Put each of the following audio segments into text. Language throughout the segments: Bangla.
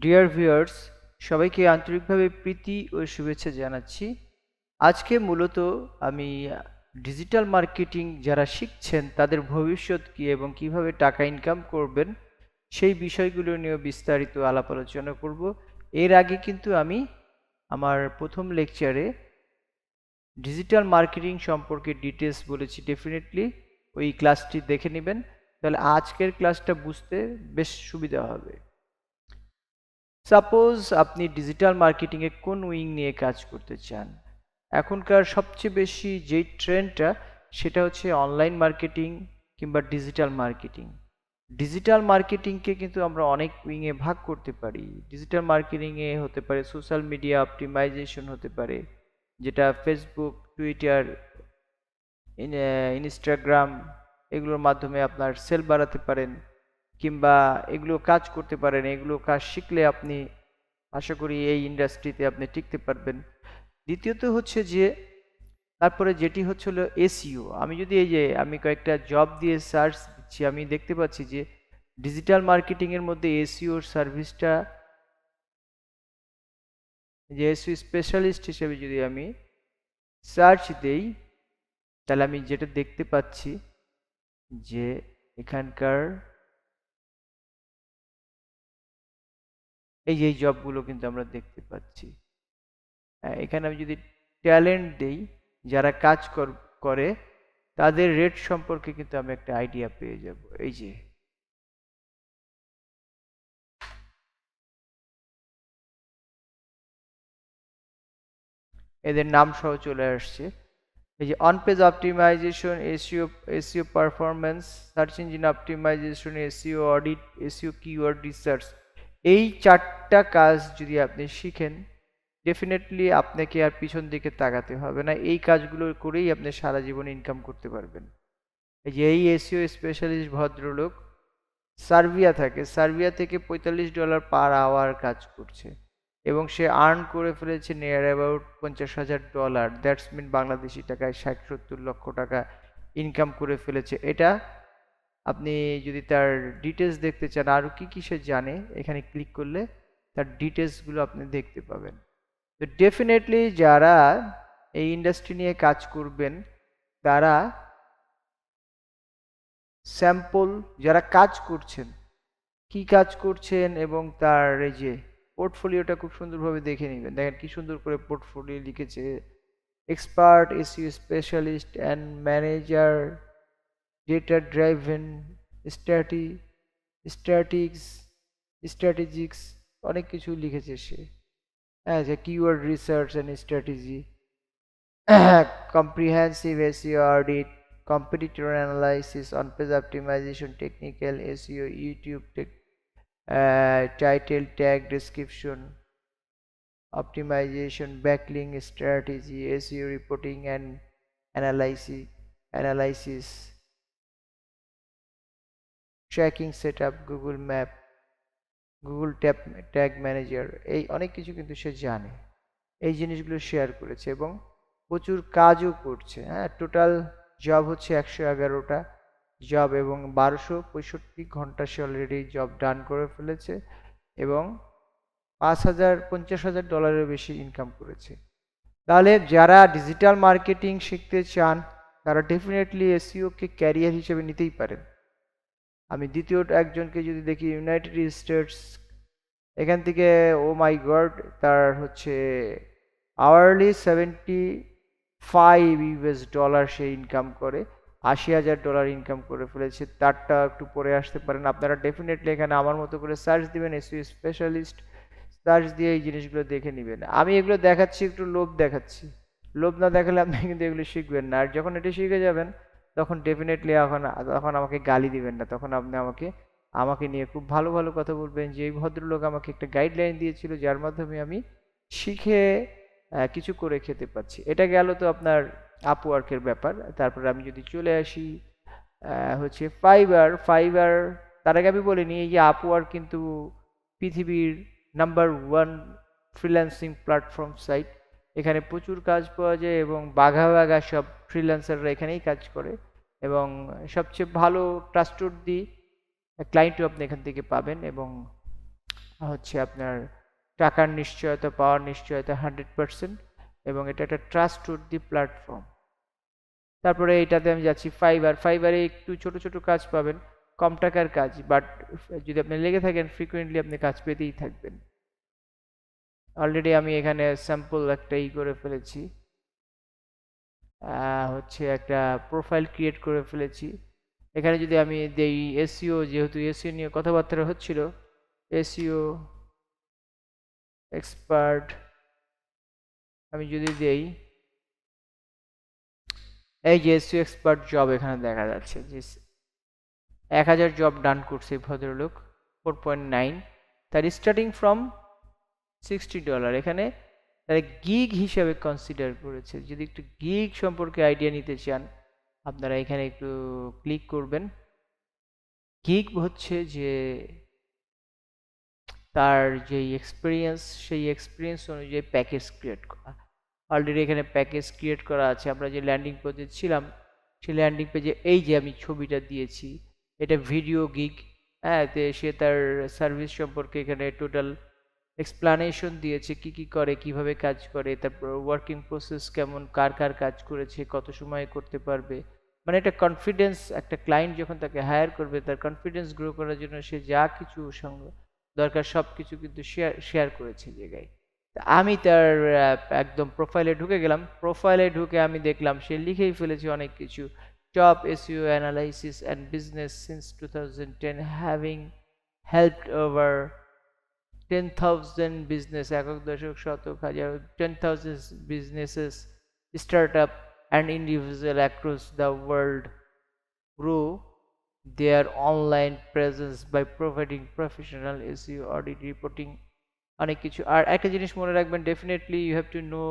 ডিয়ার ভিউয়ার্স, সবাইকে আন্তরিকভাবে প্রীতি ও শুভেচ্ছা জানাচ্ছি। আজকে মূলত আমি ডিজিটাল মার্কেটিং যারা শিখছেন তাদের ভবিষ্যৎ কী এবং কিভাবে টাকা ইনকাম করবেন সেই বিষয়গুলো নিয়ে বিস্তারিত আলাপ আলোচনা করব। এর আগে কিন্তু আমি আমার প্রথম লেকচারে ডিজিটাল মার্কেটিং সম্পর্কে ডিটেলস বলেছি। ডেফিনেটলি ওই ক্লাসটি দেখে নেবেন, তাহলে আজকের ক্লাসটা বুঝতে বেশ সুবিধা হবে। সাপোজ আপনি ডিজিটাল মার্কেটিংয়ে কোন উইং নিয়ে কাজ করতে চান। এখনকার সবচেয়ে বেশি যেই ট্রেন্ডটা সেটা হচ্ছে অনলাইন মার্কেটিং কিংবা ডিজিটাল মার্কেটিং। ডিজিটাল মার্কেটিংকে কিন্তু আমরা অনেক উইংয়ে ভাগ করতে পারি। ডিজিটাল মার্কেটিংয়ে হতে পারে সোশ্যাল মিডিয়া অপটিমাইজেশন, হতে পারে যেটা ফেসবুক, টুইটার, ইনস্টাগ্রাম, এগুলোর মাধ্যমে আপনার সেল বাড়াতে পারেন কিংবা এগুলো কাজ করতে পারেন। এগুলো কাজ শিখলে আপনি আশা করি এই ইন্ডাস্ট্রিতে আপনি টিকতে পারবেন। দ্বিতীয়ত হচ্ছে যে তারপরে যেটি হচ্ছে হলো এসইও। আমি যদি এই যে আমি কয়েকটা জব দিয়ে সার্চ দিচ্ছি, আমি দেখতে পাচ্ছি যে ডিজিটাল মার্কেটিংয়ের মধ্যে এসইওর সার্ভিসটা, যে এসইও স্পেশালিস্ট হিসেবে যদি আমি সার্চ দেই, তাহলে আমি যেটা দেখতে পাচ্ছি যে এখানকার এই যে এই জবগুলো কিন্তু আমরা দেখতে পাচ্ছি। এখানে আমি যদি ট্যালেন্ট দেই, যারা কাজ করে তাদের রেট সম্পর্কে কিন্তু আমি একটা আইডিয়া পেয়ে যাব। এই যে এদের নাম সহ চলে আসছে। এই যে on page optimisation, SEO, SEO performance, search engine optimisation, SEO audit, SEO keyword research, এই চারটা কাজ যদি আপনি শিখেন, ডেফিনেটলি আপনাকে আর পিছন দিকে তাকাতে হবে না। এই কাজগুলো করেই আপনি সারা জীবন ইনকাম করতে পারবেন। এই যে এই এসইও স্পেশালিস্ট ভদ্রলোক সার্বিয়া থাকে, সার্বিয়া থেকে $45 পার আওয়ার কাজ করছে এবং সে আর্ন করে ফেলেছে near about $50,000। That's mean Bangladeshi টাকায় 60-70 লক্ষ টাকা ইনকাম করে ফেলেছে। এটা আপনি যদি তার ডিটেলস দেখতে চান, আরও কী কী সে জানে, এখানে ক্লিক করলে তার ডিটেলসগুলো আপনি দেখতে পাবেন। তো ডেফিনেটলি যারা এই ইন্ডাস্ট্রি নিয়ে কাজ করবেন তারা স্যাম্পল, যারা কাজ করছেন, কি কাজ করছেন এবং তার এই যে পোর্টফোলিওটা খুব সুন্দরভাবে দেখে নেবেন। দেখেন কি সুন্দর করে পোর্টফোলিও লিখেছে। Expert SEO specialist and manager, data driven strategics strategics, অনেক কিছু লিখেছে সে। হ্যাঁ, যে keyword research and strategy, comprehensive SEO audit, competitor analysis, on-page optimization, technical SEO, YouTube title tag description optimization, backlink strategy, SEO reporting and analysis, tracking setup, Google Map, Google tag manager, এই অনেক কিছু কিন্তু সে জানে। এই জিনিসগুলো শেয়ার করেছে এবং প্রচুর কাজও করছে। হ্যাঁ, টোটাল জব হচ্ছে 111টা জব এবং 1265 ঘন্টা সে অলরেডি জব ডান করে ফেলেছে এবং $50,000 বেশি ইনকাম করেছে। তাহলে যারা ডিজিটাল মার্কেটিং শিখতে চান তারা ডেফিনেটলি এসইওকে ক্যারিয়ার হিসেবে নিতেই পারেন। আমি দ্বিতীয় একজনকে যদি দেখি, ইউনাইটেড স্টেটস, এখান থেকে ও মাই গড, তার হচ্ছে আওয়ারলি $75 সে ইনকাম করে, $80,000 ইনকাম করে ফেলেছে। তারটা একটু পরে আসতে পারেন। আপনারা ডেফিনেটলি এখানে আমার মতো করে সার্চ দিবেন, এসইও স্পেশালিস্ট সার্চ দিয়ে এই জিনিসগুলো দেখে নেবেন। আমি এগুলো দেখাচ্ছি, একটু লোভ দেখাচ্ছি। লোভ না দেখালে আপনি কিন্তু এগুলো শিখবেন না। আর যখন এটা শিখে যাবেন তখন ডেফিনেটলি তখন আমাকে গালি দিবেন না, তখন আপনি আমাকে আমাকে নিয়ে খুব ভালো ভালো কথা বলবেন যে এই ভদ্রলোক আমাকে একটা গাইডলাইন দিয়েছিল যার মাধ্যমে আমি শিখে কিছু করে খেতে পাচ্ছি। এটা গেল তো আপনার আপওয়ার্কের ব্যাপার। তারপরে আমি যদি চলে আসি হচ্ছে ফাইবার, তার আগে আমি বলিনি এই যে আপওয়ার্ক কিন্তু পৃথিবীর নাম্বার 1 ফ্রিল্যান্সিং প্ল্যাটফর্ম সাইট। এখানে প্রচুর কাজ পাওয়া যায় এবং বাঘা বাঘা সব ফ্রিল্যান্সাররা এখানেই কাজ করে এবং সবচেয়ে ভালো ট্রাস্টওয়ার্দি ক্লায়েন্টও আপনি এখান থেকে পাবেন এবং হচ্ছে আপনার টাকার নিশ্চয়তা, পাওয়ার নিশ্চয়তা 100%, এবং এটা একটা ট্রাস্টওয়ার্দি প্ল্যাটফর্ম। তারপরে এটাতে আমি যাচ্ছি ফাইবারে একটু ছোট ছোট কাজ পাবেন, কম টাকার কাজ, বাট যদি আপনি লেগে থাকেন ফ্রিকোয়েন্টলি আপনি কাজ পেতেই থাকবেন। অলরেডি আমি এখানে স্যাম্পল একটা করে ফেলেছি, হচ্ছে একটা প্রোফাইল ক্রিয়েট করে ফেলেছি। এখানে যদি আমি দেই এসইও, যেহেতু এসইও নিয়ে কথাবার্তা হচ্ছিল, এসইও এক্সপার্ট আমি যদি দেই, এই যে এসইও এক্সপার্ট জব এখানে দেখা যাচ্ছে যে 1000 জব ডান করছে ভদ্রলোক, 4.9, তার স্টার্টিং ফ্রম $60। এখানে তারা গিগ হিসাবে কনসিডার করেছে। যদি একটু গিগ সম্পর্কে আইডিয়া নিতে চান আপনারা এখানে একটু ক্লিক করবেন। গিগ হচ্ছে যে তার যেই এক্সপিরিয়েন্স, সেই এক্সপিরিয়েন্স অনুযায়ী প্যাকেজ ক্রিয়েট করা। অলরেডি এখানে প্যাকেজ ক্রিয়েট করা আছে। আমরা যে ল্যান্ডিং পেজে ছিলাম সেই ল্যান্ডিং পেজে এই যে আমি ছবিটা দিয়েছি, এটা ভিডিও গিগ। হ্যাঁ, সে তার সার্ভিস সম্পর্কে এখানে টোটাল এক্সপ্লানেশন দিয়েছে, কি কি করে, কিভাবে কাজ করে, তারপর ওয়ার্কিং প্রসেস কেমন, কার কার কাজ করেছে, কত সময় করতে পারবে। মানে একটা কনফিডেন্স, একটা ক্লায়েন্ট যখন তাকে হায়ার করবে তার কনফিডেন্স গ্রো করার জন্য সে যা কিছু সঙ্গে দরকার সব কিছু কিন্তু শেয়ার করেছে জায়গায়। আমি তার একদম প্রোফাইলে ঢুকে গেলাম। প্রোফাইলে ঢুকে আমি দেখলাম সে লিখেই ফেলেছে অনেক কিছু। Top SEO analysis and business since 2010, having helped over 10,000 business, একক দশক শতক হাজার 10,000 businesses, startup and individual across the world grow their online presence by providing professional SEO audit reporting, অনেক কিছু। আর একটা জিনিস মনে রাখবেন, definitely you have to know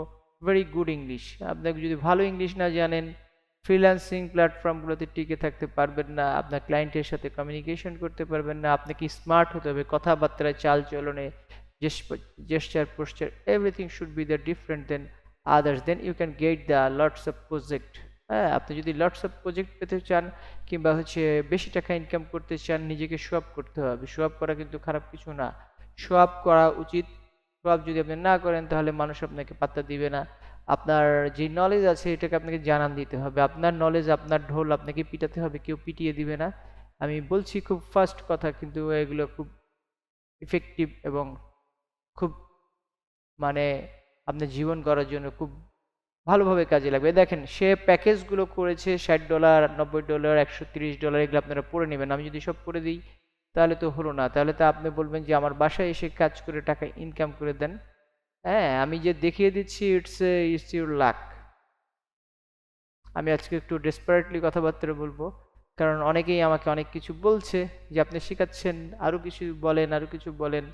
very good English. আপনাকে যদি ভালো ইংলিশ না জানেন ফ্রিল্যান্সিং প্ল্যাটফর্মগুলোতে টিকে থাকতে পারবেন না, আপনার ক্লায়েন্টের সাথে কমিউনিকেশন করতে পারবেন না। আপনাকে স্মার্ট হতে হবে, কথাবার্তায়, চাল চলনে, gesture posture, everything should be the different than others, then you can get the lots of project. হ্যাঁ, আপনি যদি লটস অফ প্রজেক্ট পেতে চান কিংবা হচ্ছে বেশি টাকা ইনকাম করতে চান, নিজেকে শো আপ করতে হবে। শো আপ করা কিন্তু খারাপ কিছু না, শো আপ করা উচিত। শো আপ যদি আপনি না করেন তাহলে মানুষ আপনাকে পাত্তা দিবে না। আপনার যে নলেজ আছে এটাকে আপনাকে জানান দিতে হবে। আপনার নলেজ, আপনার ঢোল আপনাকে পিটাতে হবে, কেউ পিটিয়ে দিবে না। আমি বলছি খুব ফাস্ট কথা, কিন্তু এগুলো খুব ইফেক্টিভ এবং খুব মানে আপনার জীবন গড়ার জন্য খুব ভালোভাবে কাজে লাগবে। দেখেন সে প্যাকেজগুলো করেছে $60, $90, $130, এগুলো আপনারা পড়ে নেবেন। আমি যদি সব পড়ে দিই তাহলে তো হলো না, তাহলে তো আপনি বলবেন যে আমার বাসায় এসে কাজ করে টাকা ইনকাম করে দেন। হ্যাঁ, আমি যে দেখিয়ে দিচ্ছি ইটস ইউর লাক। আমি আজকে একটু ডেসপারেটলি কথাবার্তা বলবো, কারণ অনেকেই আমাকে অনেক কিছু বলছে যে আপনি শেখাচ্ছেন, আরও কিছু বলেন, আরও কিছু বলেন।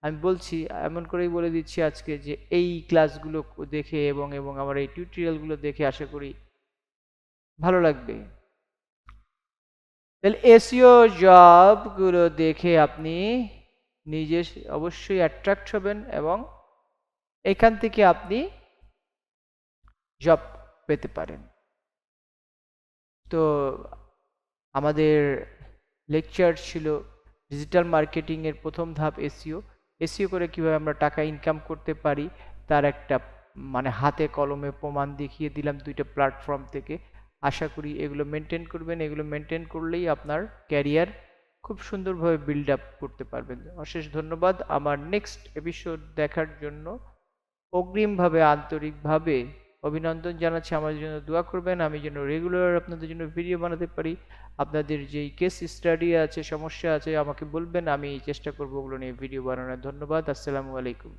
আমি বলছি, এমন করেই বলে দিচ্ছি আজকে যে এই ক্লাসগুলো দেখে এবং এবং আমার এই টিউটোরিয়ালগুলো দেখে আশা করি ভালো লাগবে। তাহলে এসইও জবগুলো দেখে আপনি নিজে অবশ্যই অ্যাট্রাক্ট হবেন এবং এখান থেকে আপনি জব পেতে পারেন। তো আমাদের লেকচার ছিল ডিজিটাল মার্কেটিং এর প্রথম ধাপ এসইও। এসইও করে কিভাবে আমরা টাকা ইনকাম করতে পারি তার একটা মানে হাতে কলমে প্রমাণ দেখিয়ে দিলাম 2টা প্ল্যাটফর্ম থেকে। আশা করি এগুলো মেনটেন করবেন। এগুলো মেনটেন করলেই আপনার ক্যারিয়ার খুব সুন্দরভাবে বিল্ড আপ করতে পারবেন। অশেষ ধন্যবাদ। আমার নেক্সট এপিসোড দেখার জন্য অগ্রিমভাবে আন্তরিকভাবে অভিনন্দন জানাচ্ছি। আমাদের জন্য দোয়া করবেন, আমি যেন রেগুলার আপনাদের জন্য ভিডিও বানাতে পারি। আপনাদের যেই কেস স্টাডি আছে, সমস্যা আছে আমাকে বলবেন, আমি চেষ্টা করবো ওগুলো নিয়ে ভিডিও বানানোর। ধন্যবাদ। আসসালামু আলাইকুম।